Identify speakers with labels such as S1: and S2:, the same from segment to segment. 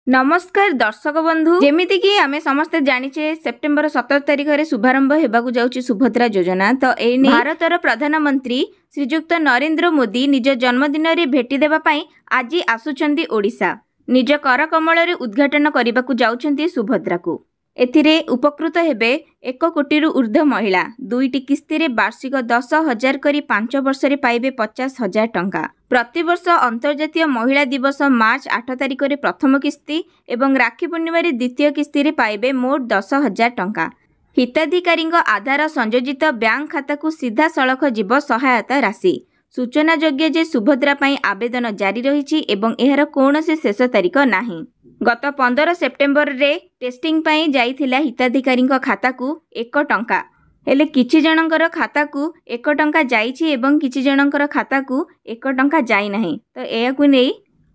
S1: नमस्कार दर्शक बंधु जेमिति कि आमे समस्ते जानिचे सेप्टेम्बर 17 तारिख रे शुभारंभ हेबाकु जाउची सुभद्रा योजना। तो एने भारतर प्रधानमंत्री श्रीजुक्त नरेंद्र मोदी निज जन्मदिन रे भेटी देबा पई आजी आसुचंदी ओडिशा। निज कर कमल रे उद्घाटन करबाकू जाउचंदी सुभद्रा को। एथिरे उपकृत हेबे 1 कोटी ऊर्ध्व महिला। 2टी किस्ती रे वार्षिक 10,000 करी 5 वर्ष रे पाइबे 50,000 टंका। प्रतिवर्ष अंतर्जातीय महिला दिवस मार्च 8 तारिख रे प्रथम किस्ती एवं राखी पूर्णिमा रे द्वितीय किस्ती रे पाइबे मोट 10,000 टंका। हिताधिकारी आधार संयोजित बैंक खाता को सीधा सड़क जीव सहायता राशि। सूचना योग्य जे सुभद्रा पई आवेदन जारी रही एवं एहर कौनसी शेष तारिख नाही। गत 15 सेप्टेम्बर रे टेस्टिंग पई जाइथिला हिताधिकारी खाता को 1 टंका। हेले किछि जनकर खाता को 1 टंका जाइछि एवं किछि जनकर खाता को 1 टंका जाई नाही। तो एयाकु नै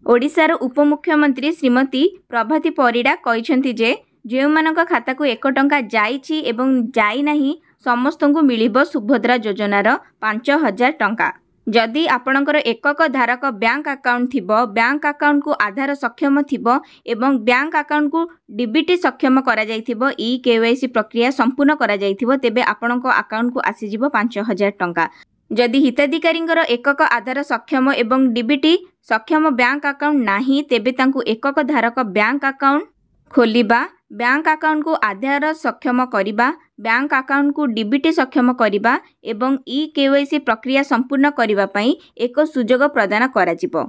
S1: ओडिशार उपमुख्यमंत्री श्रीमती प्रभाती परिडा कहिसंती जे जेउमानक खाता को 1 टंका जाइछि एवं जाई नाही समस्तଙ୍କୁ मिलिबो सुभद्रा योजनार 5,000 टंका। जदि आपणकर एकक धारक बैंक अकाउंट थिबो, बैंक अकाउंट को आधार सक्षम थिबो एवं बैंक अकाउंट को डीबीटी सक्षम करा जाइथिबो, ई केवाईसी प्रक्रिया संपूर्ण करा जाइथिबो, तेबे आपणक अकाउंट को आसीजिबो 5,000 टंका। जदि हिताधिकारींकर एकक आधार सक्षम एवं डीबीटी सक्षम बैंक अकाउंट नाही, तेबे तांकु एकक धारक बैंक अकाउंट खोलिबा, बैंक अकाउंट को आधार सक्षम करिबा, बैंक अकाउंट को डीबीटी सक्षम करिबा एवं ई केवाईसी प्रक्रिया संपूर्ण करिबा पई एक सुजोग प्रदान कराजिबो।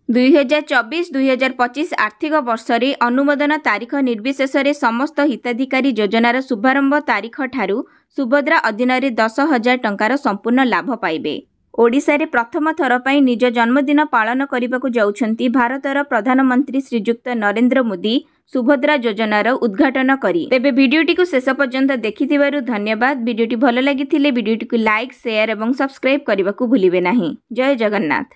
S1: 2024-2025 आर्थिक वर्ष रे अनुमोदन तारीख निर्विशेष रे समस्त हिताधिकारी योजनार शुभारंभ तारीख ठारू सुभद्रा अधीन रे 10,000 टंकार संपूर्ण लाभ पाइबे। ओडिशा रे प्रथम थर पई निज जन्मदिन पालन करिबाकू जाउछंती भारतर प्रधानमंत्री श्रीजुक्त नरेंद्र मोदी सुभद्रा योजनार उद्घाटन करी। तेबे वीडियोटी को शेष पर्यंत देखिथिबारु धन्यवाद। वीडियोटी भल लागिथिले वीडियोटी को लाइक, शेयर एवं सब्सक्राइब करबाकू भूलिबे नाही। जय जगन्नाथ।